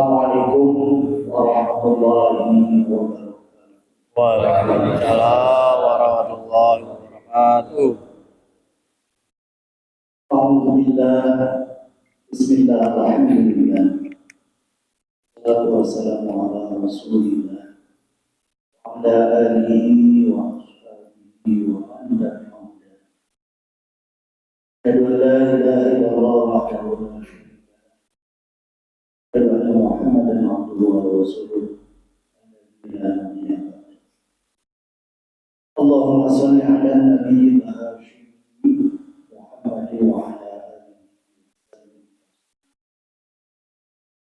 Assalamualaikum warahmatullahi wabarakatuh. Waalaikumsalam warahmatullahi wabarakatuh. Alhamdulillah, bismillah, alhamdulillah. Wassalatu wassalamu ala rasulillah wa ala alihi wa ashabihi wa man tabi'ahum. Asyhadu an la ilaha illallah wahdahu la syarika lahu. Asyhadu anna Muhammadan abduhu wa rasuluh. Allahumma shalli ala nabiyyina Muhammad wa ala alihi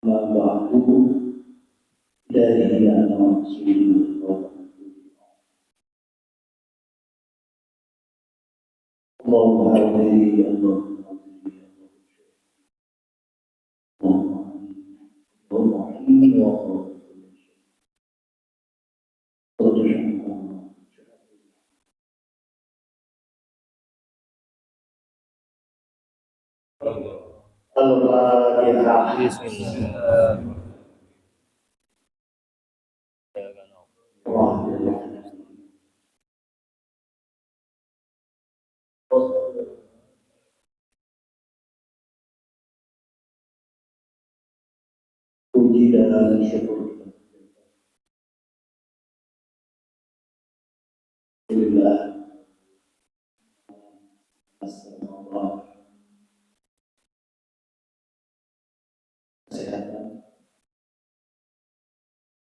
wa ba'du. Dari anak Rasulullah. Allahumma hadhi Allahumma hadhi Allahumma inni wa Al-Fatihah. Bismillah. Puji dan syukur Alhamdulillah. Assalamualaikum. Kesehatan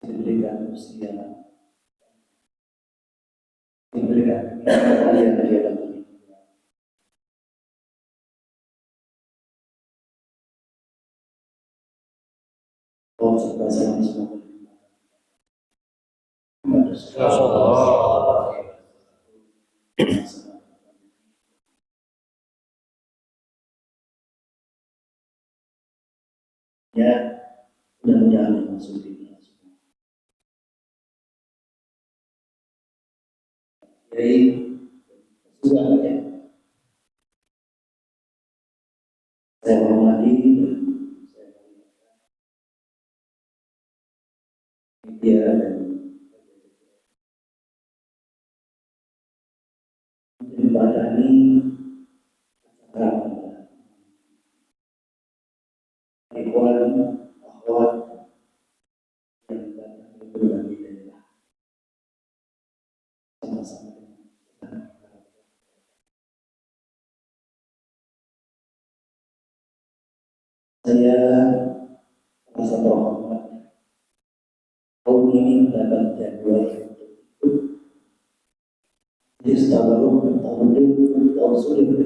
diberikan usia, diberikan kalian di dalam serta salam semoga ya, mudah-mudahan masuk di semua. Jadi juga ya, saya hormati dan saya media dan menjembatani acara ikhwan akhwat yang datang dari berbagai daerah sama-sama. Saya merasa terhormat kaum ini mendapat jadwal untuk ikut di Istanbul tahun sulit.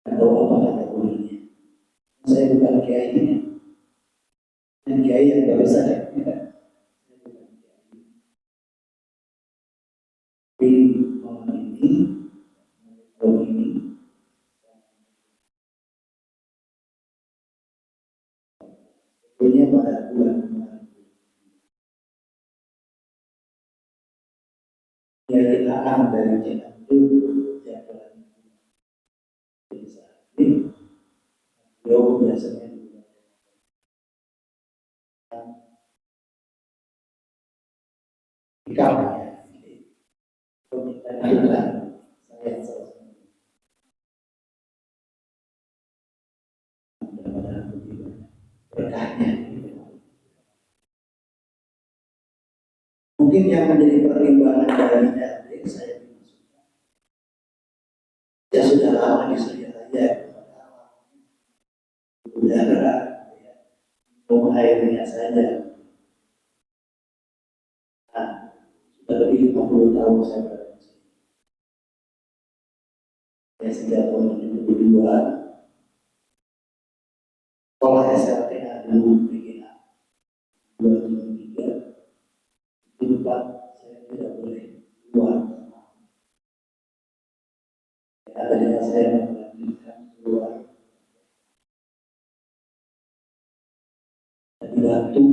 Atau apa kategorinya? Saya bukan kiai ini, dan kiai yang baru saja. Tapi malam ini, tahun ini, punya pada bulan kemarin. Ya kita akan dari Cianjur, jadwal ini saat ini, beliau biasanya di kamarnya. Kita lanjutkan, saya selesai. Mudah-mudahan begitu berkahnya. Mungkin yang menjadi pertimbangan dari adik saya dimasukkan. Ya sudah lama di saja udara, minum airnya saja. Nah, sudah lebih 50 tahun saya berada di sini. Ya sejak tahun 1972, sekolah SLTA dulu bikin 2003, di depan saya tidak boleh keluar. Adanya saya melanjutkan keluar dan dibantu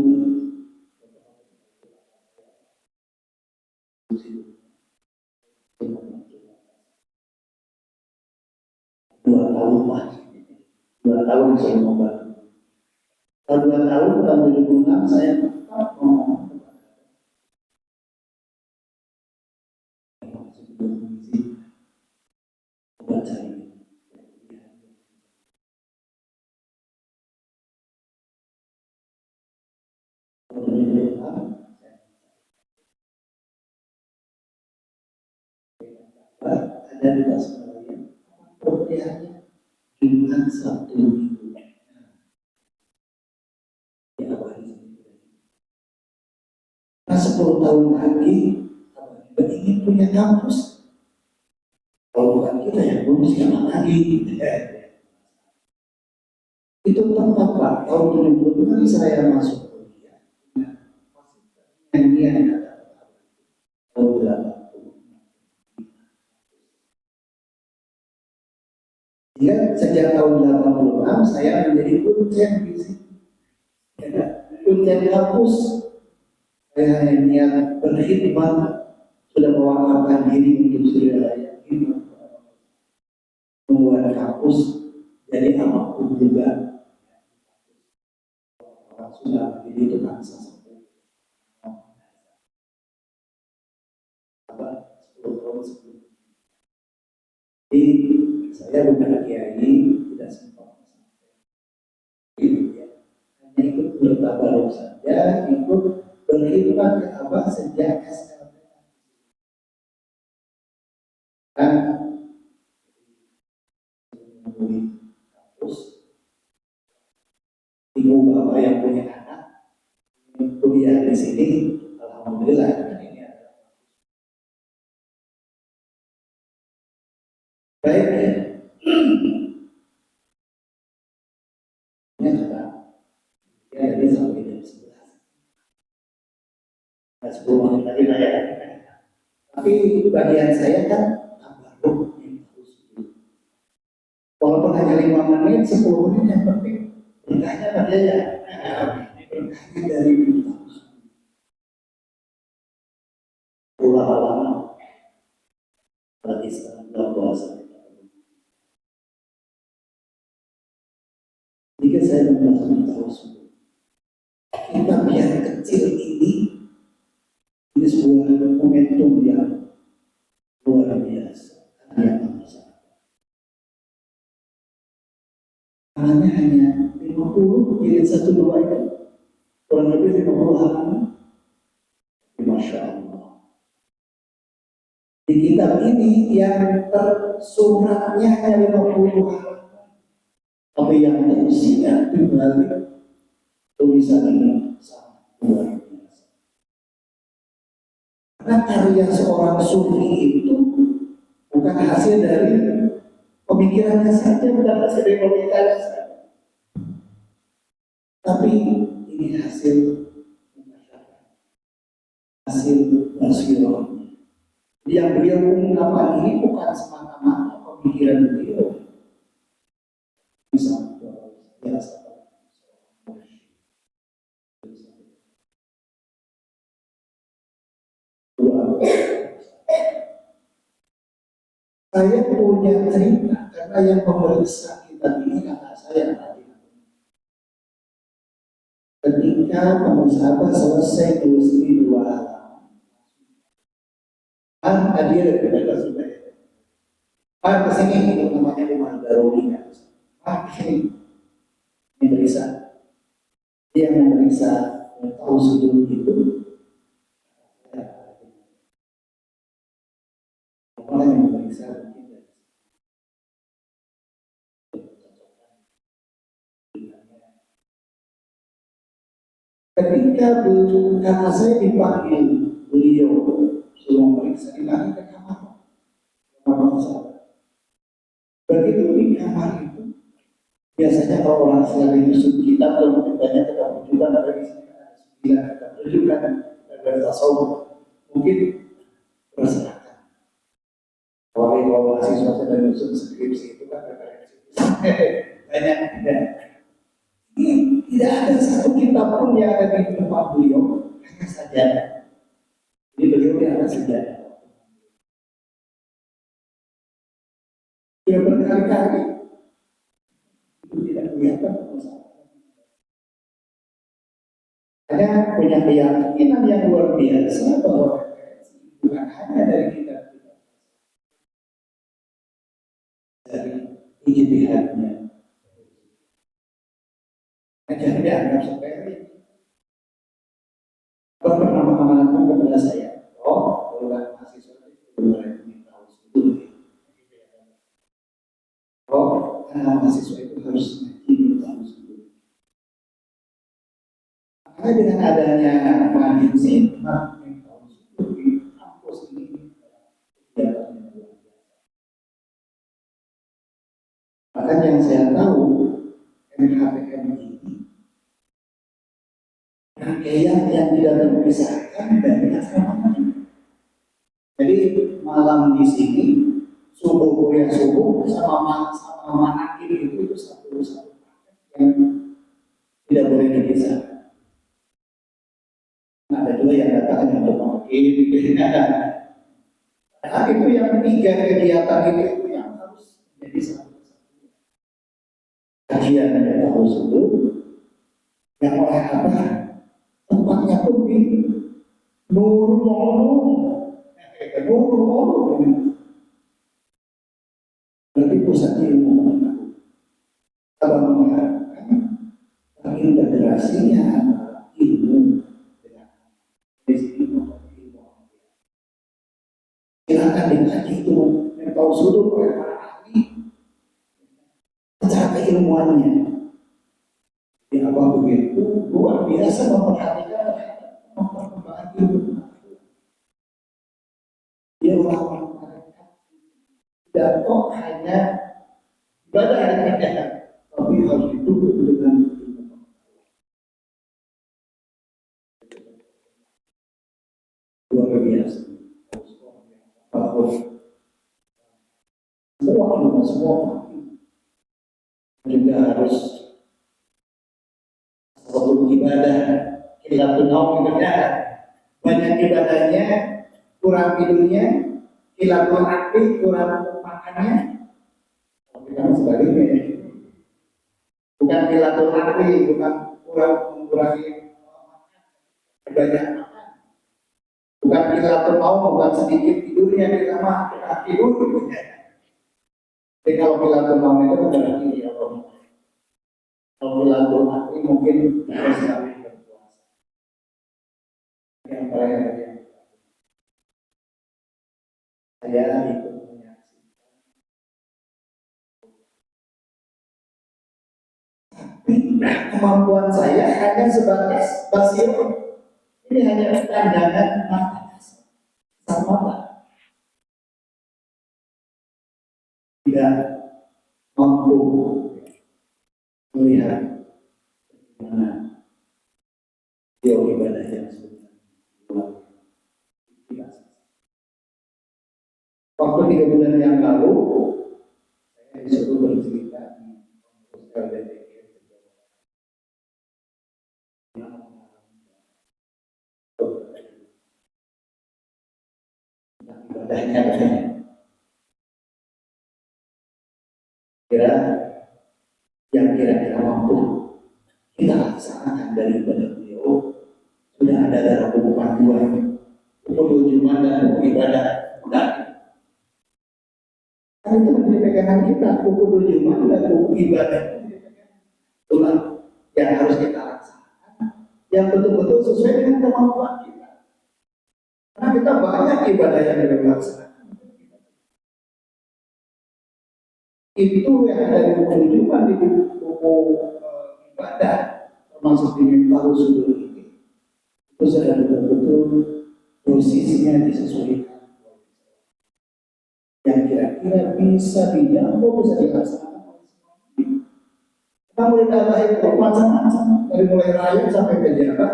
dua tahun lah. tahun saya membantu. Tahun 2 tahun, tahun 2006 saya tetap ngomong sebelum mengisi baca ini. Tahun 2006 ada di Tasikmalaya, perkuliahannya Jumat Sabtu Minggu. Ya, nah, 10 tahun lagi kita ingin punya kampus. Kalau bukan kita yang ngurus siapa lagi? Itu tempat Pak, tahun 70 saya masuk kuliah. Yang dia ada tahun berapa? Ya, sejak tahun 86 saya menjadi kuncen di sini. Kuncen kampus. Saya hanya niat berkhidmat, sudah mewakafkan diri untuk saudara khidmat, membuat kampus jadi apapun juga. Orang sudah menjadi tukang sesuatu. 10 tahun sebelum. Jadi saya bukan kiai, tidak sempat hanya ikut bertabaruk saja, ikut berkhidmat ke Abah sejak SLT. Dan menemui kampus, ibu bapak yang punya anak kuliah di sini, alhamdulillah. Dan ini adalah baik ya. Ini juga ya jadi sampai jam 11. Nah, 10 menit tadi lah ya. Tapi bagian saya kan tabaruk yang harus dulu. Walaupun hanya 5 menit, 10 menit yang penting berkahnya pada ya. Berkahnya dari kita. Ulama-ulama bagi sekarang bulan puasa. Jika saya membaca tawasul, kita biar kecil ini sebuah momentum yang luar biasa. Yang besar. Hanya 50 jadi 1-2 itu kurang lebih 50 halaman. Masya Allah. Di kitab ini yang tersuratnya hanya 50 halaman. Tapi yang tersiar di balik tulisan ini sangat luar biasa. Karena karya seorang sufi itu bukan hasil dari pemikirannya saja, bukan hasil dari pemikirannya saja. Tapi ini hasil basirah. Yang beliau ungkapkan ini bukan semata-mata pemikiran beliau. Saya punya cerita karena yang memeriksa kita ini kakak saya tadi. Ketika pemeriksa selesai tulis ini 2 halaman, hadir kepada sudah. Kesini itu namanya Imam Daruni. Kesini memeriksa. Dia memeriksa tahu sudut itu. Orang yang memeriksa ketika karena saya dipanggil beliau suruh memeriksa dipanggil ke kamar saya. Begitu di kamar itu biasanya kalau orang sedang menyusun kitab dalam banyak kita rujukan ada di sini ada 9 kita rujukan dari tasawuf mungkin berserahkan. Kalau mahasiswa sedang menyusun skripsi itu kan banyak tidak. Tidak ada satu kitab pun yang ada di tempat beliau, hanya saja. Jadi beliau yang ada saja. Dia berkali-kali itu tidak Hanya punya keyakinan yang luar biasa bahwa referensi bukan hanya dari kita dari ijtihadnya. Jangan dianggap sepele. Apa pernah mengamanatkan kepada saya? Oh, kalau mahasiswa itu mulai tahu itu. Oh, karena mahasiswa itu harus ngaji tahu itu. Karena dengan adanya mahasiswa tahu itu di kampus ini kegiatannya luar biasa. Bahkan yang saya tahu MHPM ini rangkaian yang tidak terpisahkan dari asrama. Jadi malam di sini subuh kuliah subuh sama manakib itu satu yang tidak boleh dipisahkan. Nah, ada juga yang katakan untuk manakib gitu. Nah, itu yang tiga kegiatan itu yang harus menjadi satu. Kajian yang harus itu yang oleh apa? Tempatnya pun di Nurul berarti pusat ilmu. Kalau mengharapkan integrasinya antara ilmu dengan ilmu. Silakan dikaji itu yang tahu sudut oleh para ahli secara keilmuannya. Ya apa begitu luar biasa memperhatikan perkembangan ilmu. Dia ulama mereka tidak kok hanya ibadah yang ada, tapi harus didukung dengan ilmu. Luar biasa. Semua juga harus satu ibadah kita tahu ibadah banyak ibadahnya kurang tidurnya kilatul aktif kurang makannya tapi kan sebaliknya bukan kilatul aktif bukan kurang mengurangi banyak makan bukan kilatul mau bukan sedikit tidurnya kita mah kita tidur jadi kalau kilatul mau itu berarti ya Allah kalau kilatul aktif mungkin harus sekali berpuasa yang paling saya ikut menyaksikan kemampuan saya hanya sebatas basir ini hanya pandangan mata kasar mata tidak mampu melihat bagaimana dia ibadah yang sebenarnya. Waktu 3 bulan yang lalu saya disuruh bercerita di LDTG ibadahnya kira-kira mampu kita laksanakan dari ibadah beliau sudah ada dalam buku panduan buku Jumat dan buku ibadah udah kan itu menjadi pegangan kita buku Jumat dan buku ibadah itulah yang harus kita laksanakan yang betul-betul sesuai dengan kemampuan kita karena kita banyak ibadah yang kita laksanakan itu yang ada di buku Jumat di buku ibadah termasuk di Miftahul Sudul ini itu sudah betul-betul posisinya disesuaikan yang kira-kira bisa dijangkau bisa dilaksanakan kita mulai data itu macam-macam dari mulai rakyat sampai pejabat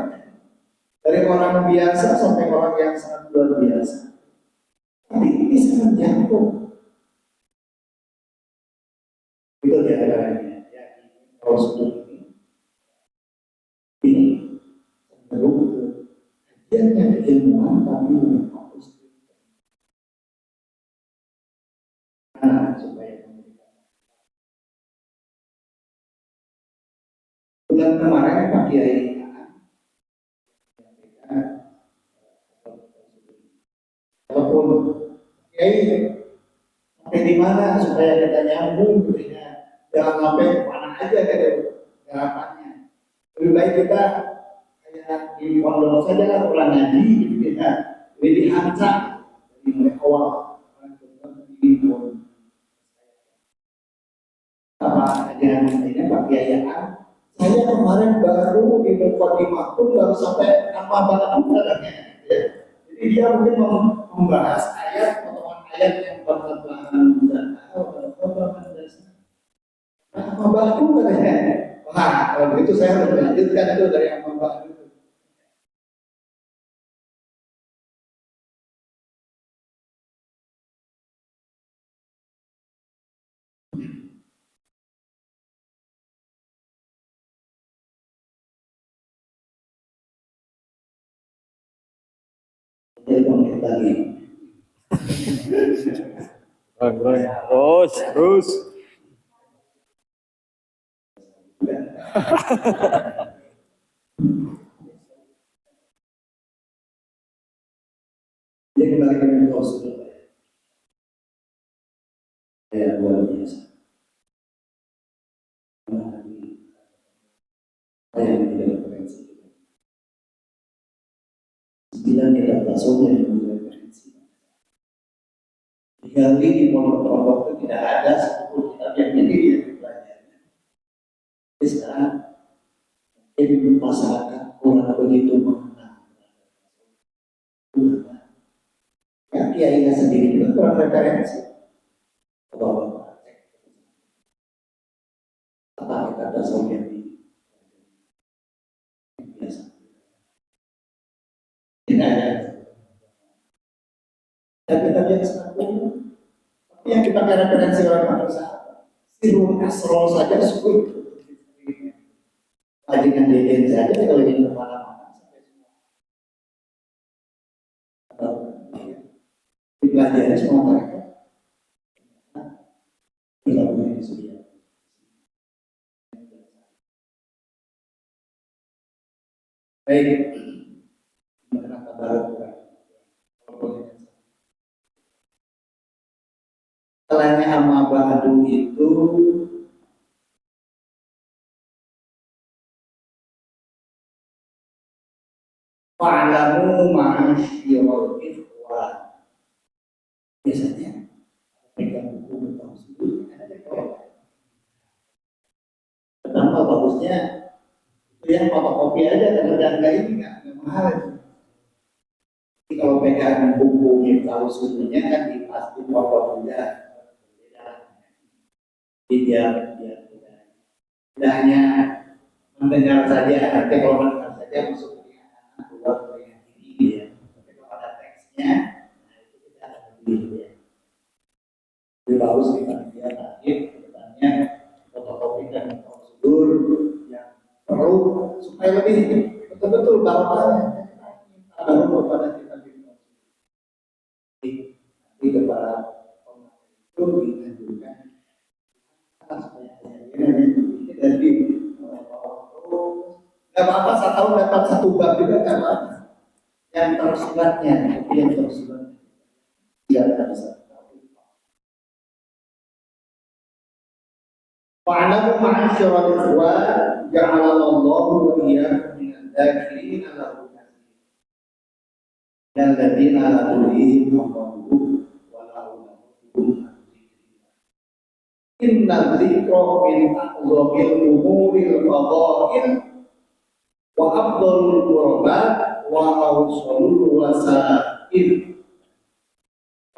dari orang biasa sampai orang yang sangat luar biasa tapi ini bisa menjangkau itu diantaranya ya kalau Sudul ini cenderung ke kajiannya keilmuan tapi lebih fokus supaya Pak Kiai telepon, Kiai sampai di mana supaya kita nyambung gitu ya, jangan sampai kemana aja gitu gerakannya. Lebih baik kita kayak di pondok saja lah pulang ngaji gitu ya, lebih hancur dari mulai awal apa ajaran ini Pak Kiai. Saya kemarin baru di Mukadimah pun baru sampai apa banget caranya. Ya. Jadi dia mungkin membahas ayat potongan ayat yang bertentangan dan apa baku katanya. Wah, kalau begitu saya harus melanjutkan itu dari apa baku. Jadi bangkit lagi. Terus. Dia kembali ke prosedur. Ya luar biasa. Saya tidak referensi. 9 kitab tasawuf yang referensi. Kali di pondok-pondok itu tidak ada satu kitab yang ini yang dipelajari. Jadi sekarang di masyarakat kurang begitu mengenal. Ya kiainya sendiri juga kurang referensi. Apa kitab tasawuf yang biasa? Tidak ada. Dan kitab yang satu yang dipakai referensi orang manusia. Sirul Asrol saja sulit. Kajian deden saja kalau ingin kemana-mana sampai semua dipelajari semua mereka tidak punya sudah. Baik, gimana kabar? Selainnya amma ba'du itu fa'lamu ma'asyiral ikhwan. Biasanya pegang buku tahu sendiri. Kenapa bagusnya itu yang fotokopi aja dan harga ini nggak mahal. Jadi kalau pegang buku tahu sendirinya kan pasti foto juga. Tidak hanya mendengar saja, nanti kalau mendengar saja masuk keluar yang ini ya. Tapi kalau ada teksnya, nah itu kita akan lebih ya. Lebih bagus kita lihat lagi kedepannya fotokopi dan prosedur yang perlu supaya lebih betul-betul barokahnya. Baru kepada kita di kepada itu dianjurkan jadi nggak apa-apa setahun dapat satu bab juga nggak apa-apa. Yang tersiratnya, yang tersirat tidak bisa. Wa'alamu ma'asyiral ikhwan ja'alallahu wa iyyakum minadz dzakirina lahu katsiran alladziina la tulihim amwaluhum wa la auladuhum. Inna dzikra min a'zamil umuril fadail wa afdhalul qurbat wa awsalul wasail.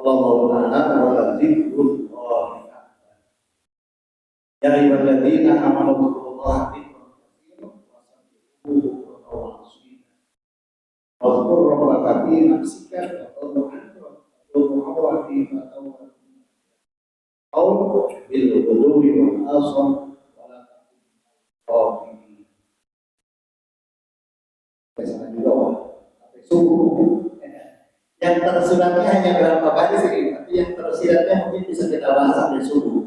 Allahu ta'ala wa dzikrullah. Ya ayyuhalladzina amanu billahi wa rabbaka fi nafsika wa tawakkalna أو بالغدو والآصل ولا تكن subuh. Yang tersiratnya hanya berapa banyak sih, tapi yang tersiratnya mungkin bisa kita bahas sampai subuh.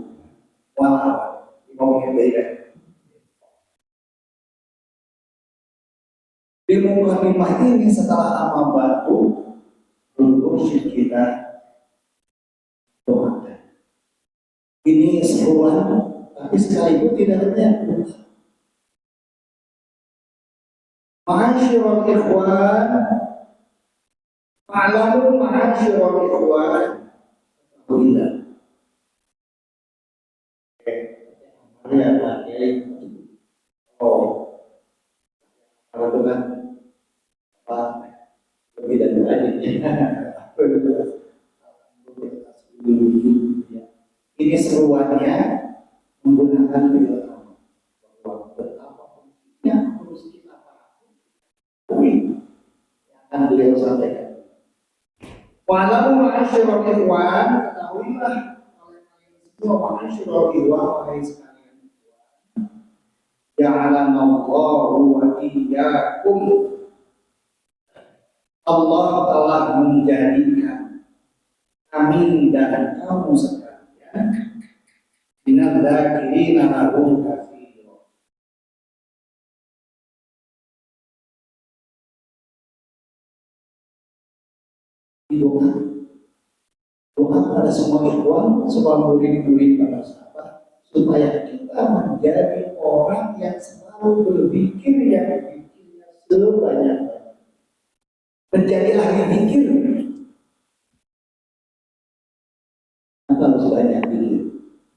Wah, mau yang beda. Di mukadimah ini setelah amma batu urusih kita doakan. Ini seruan, tapi sekaligus tidak ada. Ma'asyiral ikhwan, fa'lamu ma'asyiral ikhwan, alhamdulillah. Oh, kalau dengan apa lebih dari ini seruannya menggunakan film bahwa betapa pentingnya harus kita pahami yang akan beliau sampaikan. Walau ma'asyiral ikhwan, ketahuilah oleh kalian semua ma'asyiral ikhwan, wahai sekalian ja'alanallahu wa iyyakum, Allah telah menjadikan kami dan kamu sekalian minal dzakirina lahu katsira, doa pada semua ikhwan, semua murid-murid para sahabat, supaya kita menjadi orang yang selalu berpikir yang berpikirnya sebanyak-banyak, menjadi ahli pikir. Apa harus banyak pikir?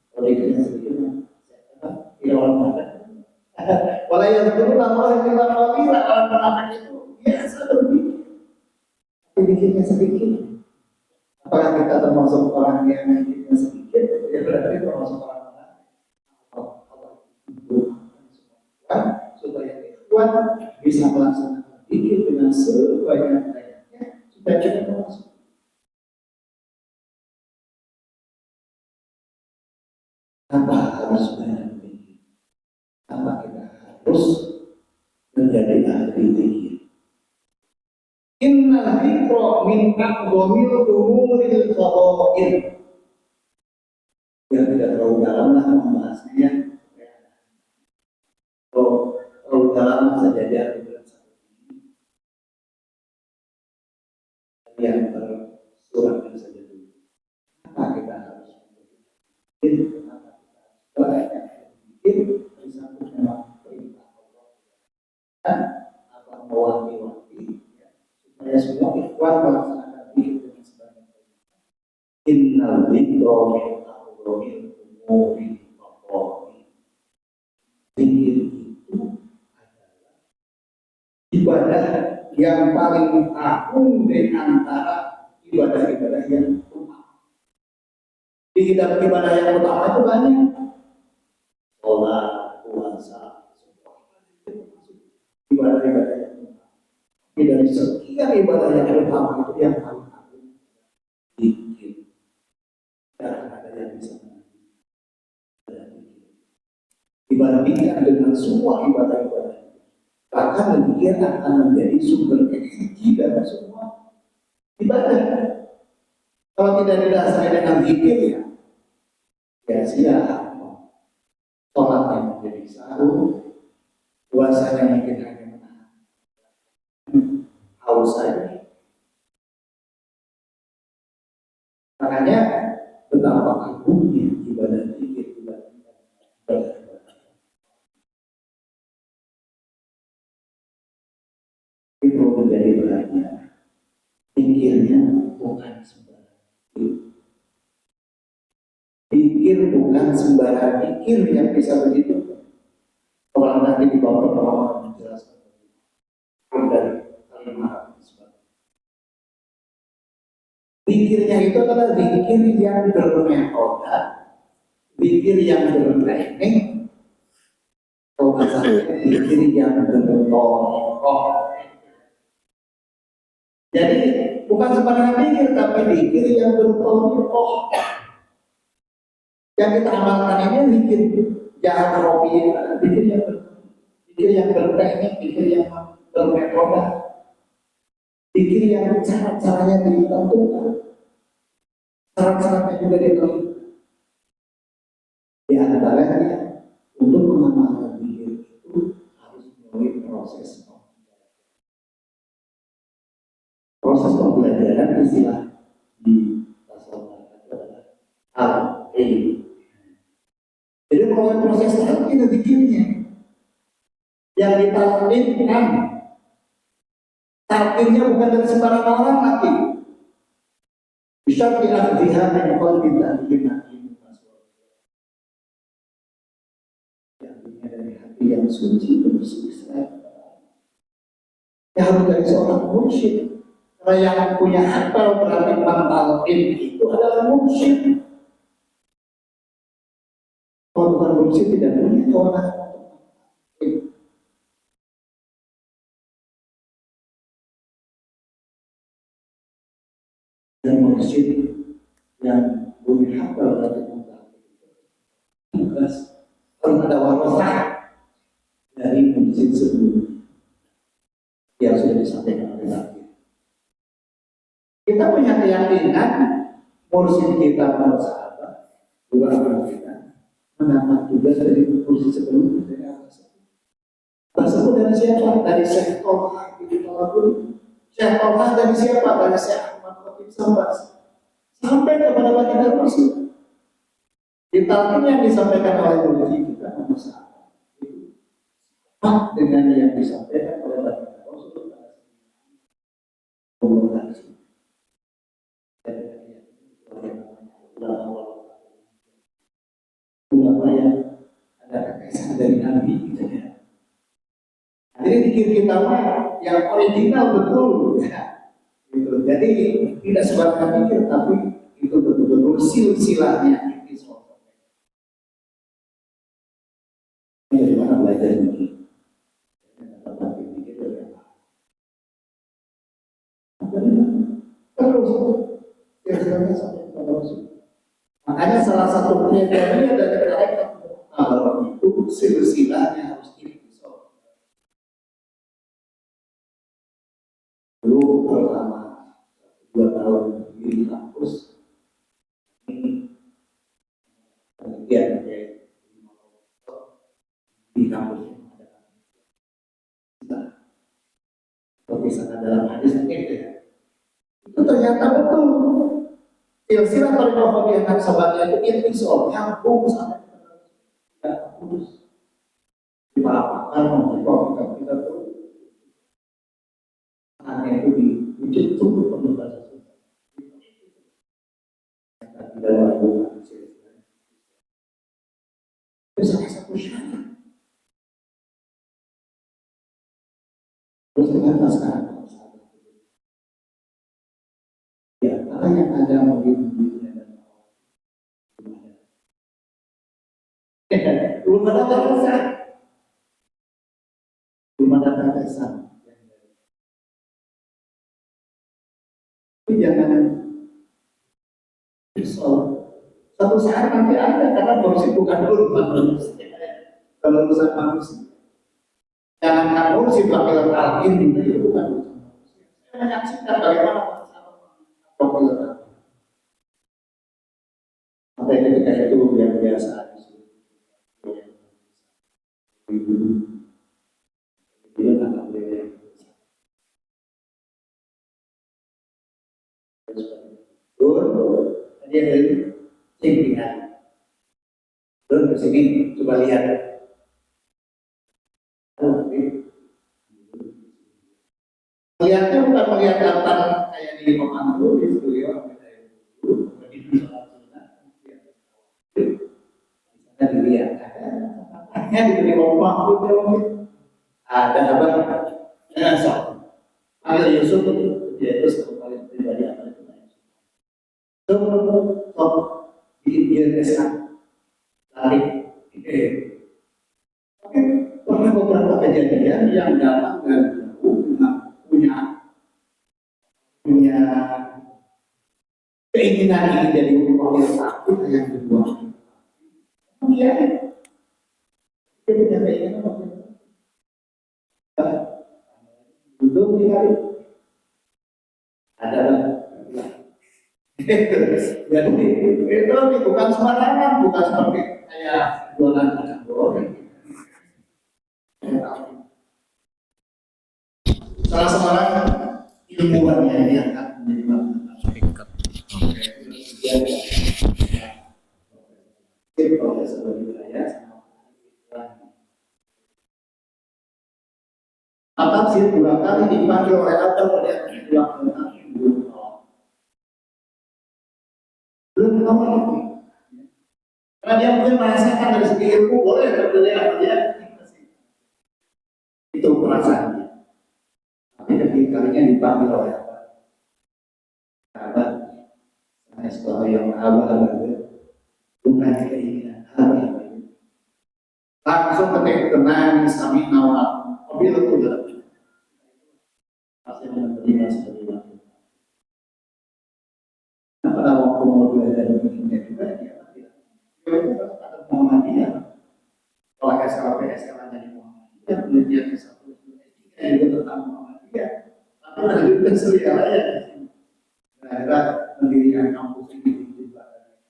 Kalau pikirnya sedikit, tidak orang makan. Walau yang dulu lama kita kawin, orang makan itu biasa berpikir, pikirnya sedikit. Apakah kita termasuk orang yang pikirnya sedikit? Ya berarti termasuk orang supaya ikhwan bisa melaksanakan pikir dengan sebanyak-banyaknya supaya kita termasuk. Tanpa harus banyak pikir, tanpa kita harus menjadi ahli pikir. Inna dzikra min aqdhamil umuril fadail. Yang tidak terlalu dalam lah membahasnya. Kalau dalam saja dia bilang yang bersuratkan saja dulu. Apa kita harus berpikir? Apa kita berpikir disambung dengan perintah Allah dan apa mewanti-wanti supaya semua ikhwan melaksanakan pikir dengan sebanyak-banyaknya. Innal dzikra min aqdhamil umuril fadail. Zikir itu adalah ibadah yang paling agung di antara ibadah-ibadah yang utama. Di dalam ibadah yang utama itu banyak. Sholat, puasa, semua ibadah-ibadah yang utama. Tapi dari sekian ibadah yang utama itu yang paling agung zikir. Dan ada yang bisa dibandingkan dengan semua ibadah-ibadah, bahkan zikir akan menjadi sumber energi dalam semua ibadah. Kalau tidak didasari dengan zikir ya sia-sia. Sholatnya menjadi sahur, puasanya mungkin hanya menahan haus saja. Makanya betapa agungnya ibadah zikir dibandingkan ibadah. Itu menjadi perhatian. Pikirnya bukan sembarang pikir, bukan sembarang pikir yang bisa begitu. Kalau nanti di bawah Allah menjelaskan dari kalimat pikirnya itu adalah pikir yang bermetode, pikir yang berteknik, atau masalahnya pikir yang bertokoh. Jadi bukan sembarangan pikir, tapi pikir yang bertokoh. Yang kita amalkan ini pikir jangan robi, pikir yang berteknik, pikir yang bermetode, pikir yang cara-caranya ditentukan, syarat-syaratnya juga ditentukan. Di antaranya untuk mengamalkan pikir itu harus melalui proses proses pembelajaran istilah di tasawuf itu adalah al-ilm. Jadi mulai proses talqin zikirnya yang ditalqinkan, talqinnya bukan dari sembarang orang lagi. Bisa diakhidah dan qalbi ta'limat yang dari hati yang suci bersih. Ya harus dari seorang mursyid. Karena yang punya hafal berarti mentalqin itu adalah mursyid. Kalau bukan mursyid tidak punya kewenangan. Dan mursyid yang punya hafal berarti mentalqin tugas harus ada warasah dari mursyid sebelumnya yang sudah disampaikan oleh Nabi. Kita punya keyakinan mursyid kita para sahabat, dua orang kita mendapat tugas dari mursyid sebelumnya dari atas. Tersebut dari siapa? Dari Syekh Tolha bin Talabun. Syekh Tolha dari siapa? Dari Syekh Ahmad Khatib Sambas. Sampai kepada baginda Rasul. Di talqin yang disampaikan oleh mursyid kita para sahabat itu sama dengan yang disampaikan oleh baginda Rasul. Ulama yang ada kekesan dari Nabi gitu ya. Jadi pikir kita mah yang original betul ya. Gitu. Jadi tidak sembarangan pikir tapi itu betul-betul silsilahnya itu soal. Dari mana belajar ini? Terus silsilahnya sampai kepada Rasul. Makanya salah satu kriterianya dari mereka kalau itu silsilahnya harus dipisah. Dulu pertama 2 tahun di kampus ini kemudian di kampus ada perpisahan dalam hadis itu ternyata betul. Silsilah tariqah yang sahabatnya itu intisal nyambung sampai tidak putus. Di para pakar mengenai kita tuh hanya itu diwujud tuh penuh bahasa Sunda. Tidak melakukan silsilah. Itu salah satu syarat. Terus kenapa sekarang? Yang ada mobil-mobilnya dan belum ada batasan, belum ada batasan. Tapi jangan risau. Satu saat nanti ada karena mursyid bukan urusan manusia. Kalau urusan manusia, jangan mursyid wakil talqin itu bukan urusan manusia. Saya menyaksikan bagaimana sampai ketika itu yang biasa dia akan boleh dia dari cingkingan terus ke sini coba lihat melihatnya bukan melihat daftar kayak di Komando di studio dilihat ada diberi lomba ada apa dengan sok panggil Yusuf dia terus kembali pribadi apa itu sok dia kesan tarik oke pernah beberapa kejadian yang datang dan punya keinginan ingin jadi wakil satu yang kedua. Iya, dia punya keinginan duduk di kali ada jadi itu bukan sembarangan, bukan seperti kayak jualan kacang goreng. Salah seorang ilmuannya yang akan menjadi makna. Singkat. Proses budaya atap sih dua kali dipanggil oleh atap oleh dua kali belum tahu karena dia mungkin merasakan dari segi ilmu boleh berbeda dia itu perasaannya tapi ketika kalinya dipanggil oleh apa sahabat saya sekolah yang abah bukan keinginan abah langsung ketika tenang sami nawal mobil itu dalam pasti menerima seperti itu. Nah pada waktu mau belajar begini juga dia itu ada Muhammadiyah. Kalau SKPS kan jadi Muhammadiyah, penelitian S1 S3 juga tentang Muhammadiyah. Tapi ada juga seria lain. Kira-kira mendirikan kampus ini di Barat.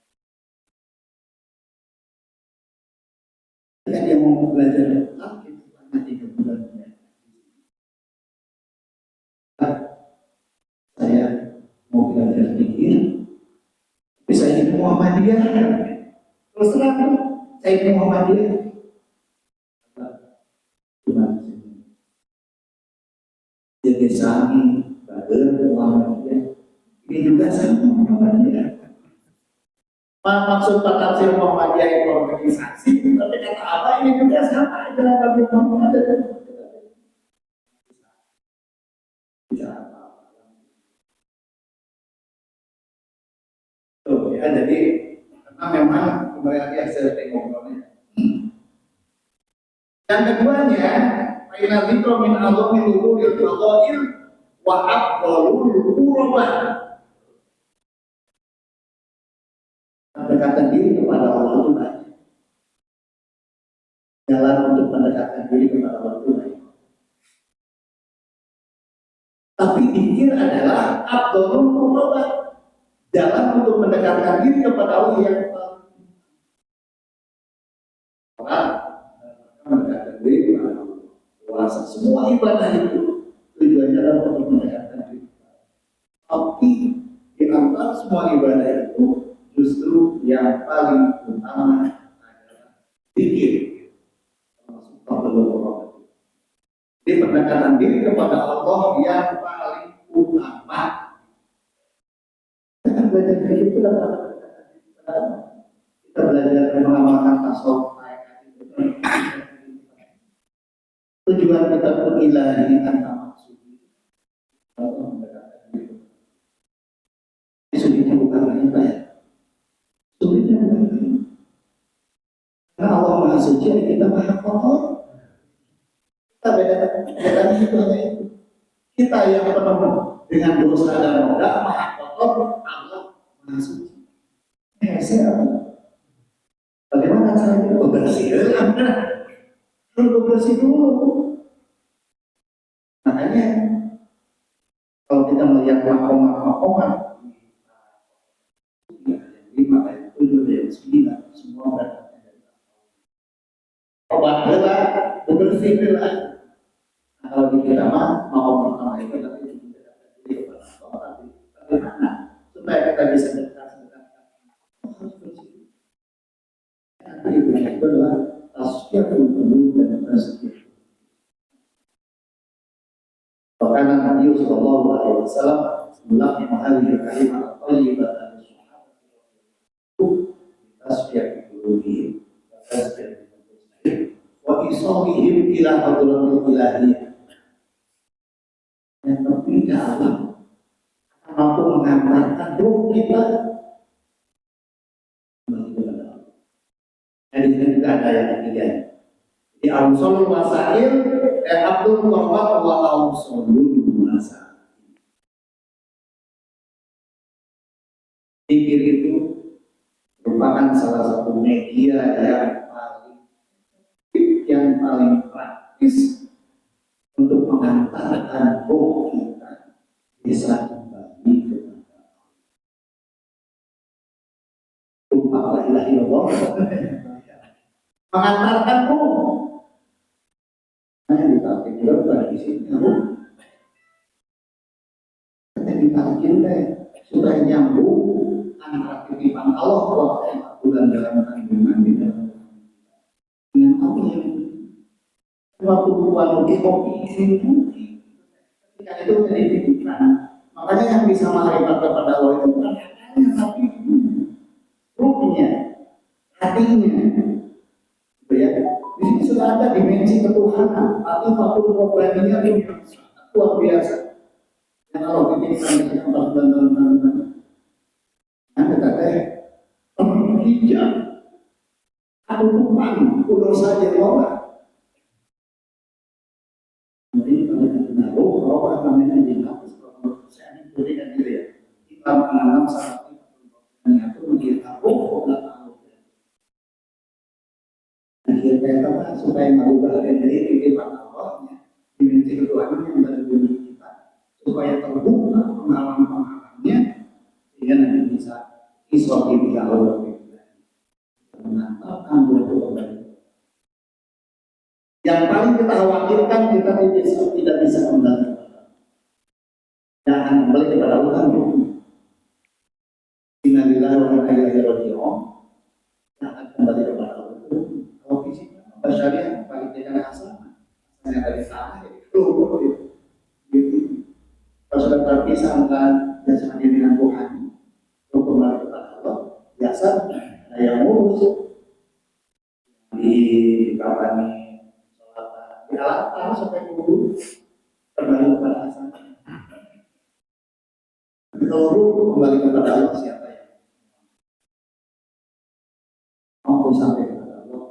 Ketika dia mau belajar lagi hanya 3 bulan. Saya mau belajar fikih, tapi saya ingin Muhammadiyah. Terus terang, saya ingin Muhammadiyah. Jadi sami, bager Muhammadiyah. Ini juga sama Muhammadiyah. Maksud tafsir Muhammadiyah itu organisasi, tapi kata apa ini juga sama dalam kami Muhammadiyah. Ya, jadi karena memang kembali hasil ngobrolnya. Yang keduanya, Aina Zikro min Allahmi Luhuril Fadha'il wa Abdalul Qurba. Mendekatkan diri kepada Allah itu banyak. Jalan untuk mendekatkan diri kepada Allah itu banyak. Tapi pikir adalah Abdalul Qurba. Jalan untuk mendekatkan diri kepada Allah yang orang mendekatkan diri kepada Allah. Puasa semua ibadah itu tujuannya adalah untuk mendekatkan diri. Tapi di antara semua ibadah itu justru yang paling utama adalah zikir, termasuk Abdullah. Jadi pendekatan diri kepada Allah yang paling utama. Kita belajar zikir itu kita belajar mengamalkan tasawuf. Tujuan kita berilahi tanpa maksud. Sulitnya bukan hanya ya. Sulitnya bukan hanya. Karena Allah Maha Suci, kita Maha Kotor. Kita beda itu. Kita yang penuh dengan dosa dan noda, Maha Kotor, Allah Maha Suci. Bagaimana caranya bersih? Harus bersih dulu. Makanya kalau kita melihat makom-makom 5 ayat 7 ayat 9 semua berarti dari obatlah bersihlah. Kalau di kita makom pertama itu tapi bagaimana supaya kita bisa dekat harus bersih. Itu adalah tasfiyatul qulub dan tasfiyah. Karena Nabi Sallallahu Alaihi Wasallam sebelum mengalami kalimat thayyibah dan tasfiyah qulubihim wa tasfiyah wa isawihim ila hadratil ilahiyah. Yang penting dalam mampu mengantarkan ruh kita. Dan di sini juga ada yang ketiga. Di Al-Musalul Masail Abdul Qurbat wa Al-Musalul Masail. Zikir itu merupakan salah satu media yang paling praktis untuk mengantarkan roh kita bisa kembali kepada Allah. La ilaha illallah. Mengantarkan roh. Hanya ditarik juga di sini. cinta sudah nyambung antara titipan Allah bahwa bulan dalam kandungan di dalam dengan apa yang waktu bulan di kopi ini ketika itu menjadi titipan. Makanya yang bisa mengharibat kepada Allah itu bukan hanya tapi ruhnya, hatinya, gitu ya. Di sini sudah ada dimensi ketuhanan, arti faktor problemnya itu luar biasa. Yang kalau titipkan dengan 4 bulan dalam kandungan, yang kata penghijab atau tumpang udah saja Allah. Jadi kalau kita tahu bahwa namanya dihapus kalau saya berikan diri ya. Kita menanam saat itu dihapus Allah tahu. Akhirnya apa supaya merubah dari titipan Allahnya dimensi ketuhanan yang ada di diri kita supaya terbuka pengalaman-pengalamannya sehingga nanti bisa iswati bila Allah menantapkan itu kembali. Yang paling kita khawatirkan kita tidak bisa kembali. Jangan kembali kepada Allah. Innalillahi wa inna ilaihi raji'un. Jangan kembali kepada Allah. Kalau fisiknya syariat paling tidak asal. Hanya dari sana jadi keluar gitu. Kalau sudah terpisahkan jasmani dengan Tuhan, kembali kepada Allah. Biasa yang ngurus di kapan di alat sampai dulu kembali kepada asal. Kalau kembali kepada Allah siapa ya? Mampu sampai kepada Allah.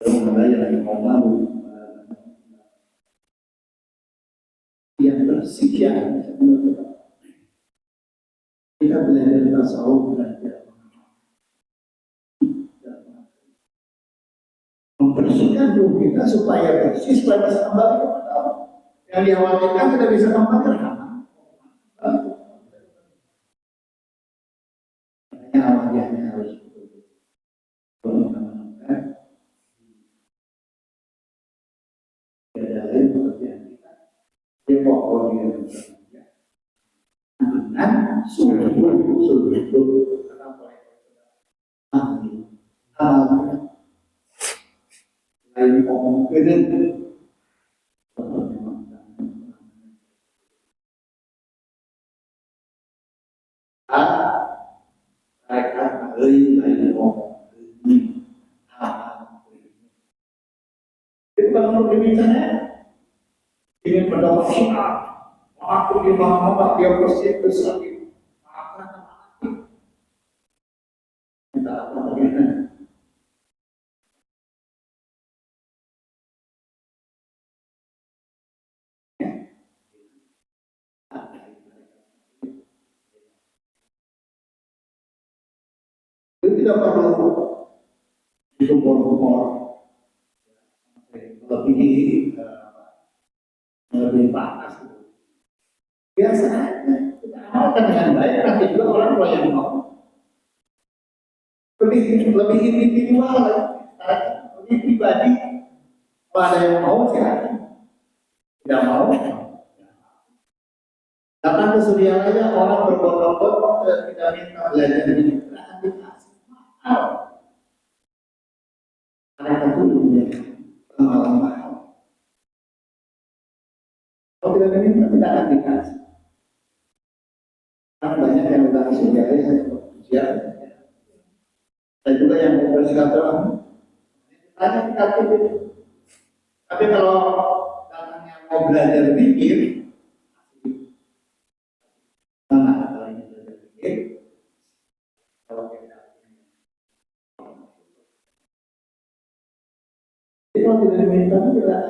Kembali lagi mau yang bersih yang kita belajar tasawuf belajar membersihkan diri kita supaya bersih supaya bisa kembali kepada Allah. Yang dikhawatirkan tidak bisa kembali rahmat. Hanya awalnya harus menemukan tidak lain pekerjaan kita. Dia pokoknya dengan sungguh lain kemungkinan mereka lain ngomong itu kalau menurut demikiannya ingin mendapat syiar aku di mana dia bersih besar kita apa bagaimana itu tidak perlu dikumpul-kumpul lebih panas biasa aja kita amalkan dengan baik nanti juga orang tua yang mau lebih individual lebih pribadi kalau ada yang mau silakan tidak mau datang ke Suryalaya orang berbondong-bondong tidak minta belajar ini akan dikasih mahal mereka punya pengalaman mahal kalau tidak diminta tidak akan dikasih karena banyak yang datang ke Suryalaya dan juga yang bersilaturahmi tanya kita itu tapi kalau datangnya mau belajar pikir kalau tidak diminta tidak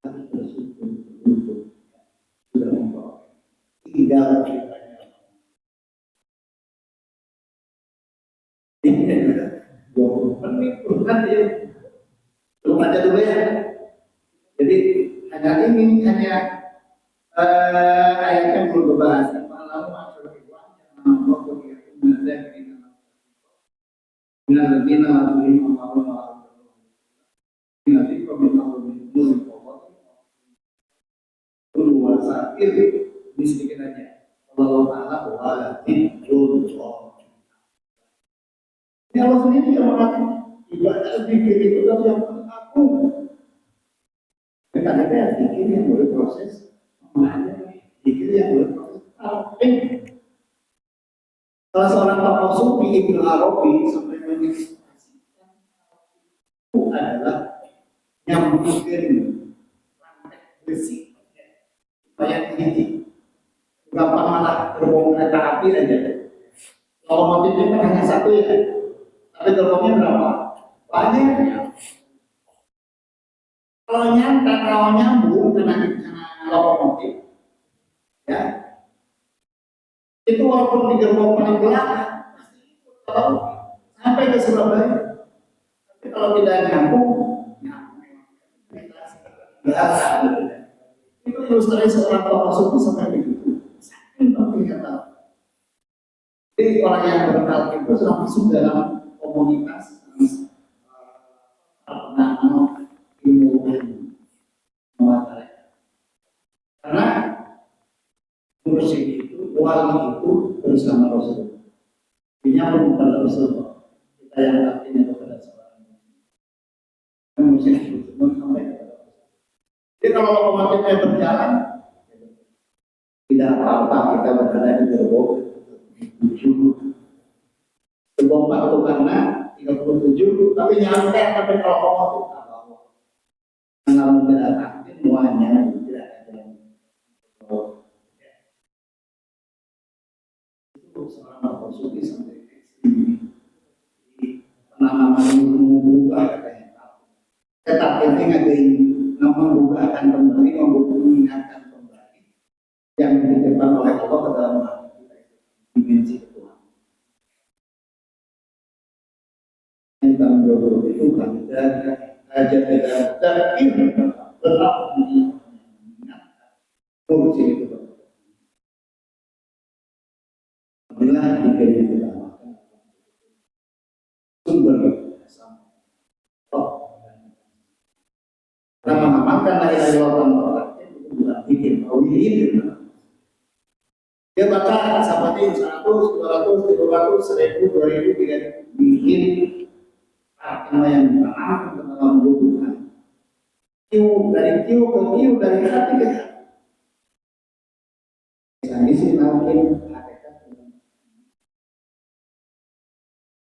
harus bersyukur untuk sudah membawa tinggal ceritanya ini 20 menit kan dia belum ada dulu ya jadi hanya ini hanya ayatnya belum dibahas lalu masuk ke nanti komentar sakit ini sedikit aja. Allah Taala wajibul ini Allah sendiri yang mengatakan ibadah zikir itu tapi yang penting aku. Karena ada zikir yang boleh proses, ada zikir yang boleh proses. Salah seorang tokoh sufi Ibnu Arabi sampai menginspirasikan itu adalah yang bikin rantai besi supaya tinggi. Gampang malah gerbong kereta api aja. Lokomotifnya kan hanya satu ya, tapi gerbongnya berapa? Banyak. Kalau nyambung dengan lokomotif, ya itu walaupun di gerbong paling belakang pasti kalau sampai ke Surabaya, tapi kalau tidak nyambung, biasa. Itu ilustrasi seorang tokoh sufi sampai begitu. Saking pentingnya tahu. Jadi orang yang berkenal itu sudah masuk dalam komunitas ilmu mengatakan. Karena mursyid itu, wali itu bersama Rasul. Menyambung kepada Rasul. Kita yang artinya kepada seorang mursyid itu sampai kepada Rasul. Jadi kalau lokomotifnya berjalan, tidak apa-apa kita berada di gerbong 7. Gerbong 4 itu karena 37, tapi nyampe sampai ke lokomotif. Kalau tidak takdir semuanya tidak ada. Itu seorang sufi sampai ekstrim. Penanaman membuka katanya. Tetapi ini membukakan kembali, mengingatkan kembali yang dititipkan oleh Allah ke dalam hati kita itu dimensi Tuhan. Yang tahun 2020 itu kami aja tidak terkir tetap mengingatkan fungsi itu. Bila diberi kita makan sumber sama. Karena mengamalkan la ilaha illallah itu bukan bikin ini. Dia baca seperti 100, 200, 300, 1000, 2000, 3000 bikin artinya yang bermanfaat untuk dalam hubungan. Dari Q ke Q, dari hati ke hati. Misalnya sih mungkin hakikat.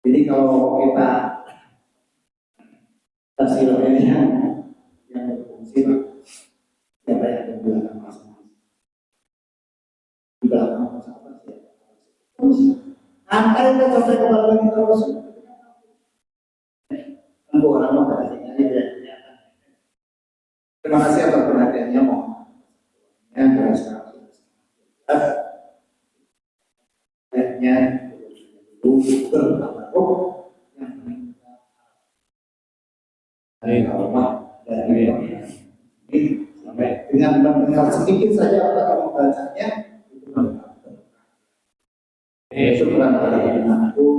Jadi kalau kita hasilnya yang berfungsi, siapa yang ada di belakang masing-masing? Di belakang masing-masing siapa? Antar kita sampai kepada kita terus. Orang mau kasihnya tidak kelihatan. Terima kasih atas perhatiannya, mohon. Yang terasa akhirnya yang dari sampai dengan mendengar sedikit saja apa kamu bacanya itu syukuran kepada aku.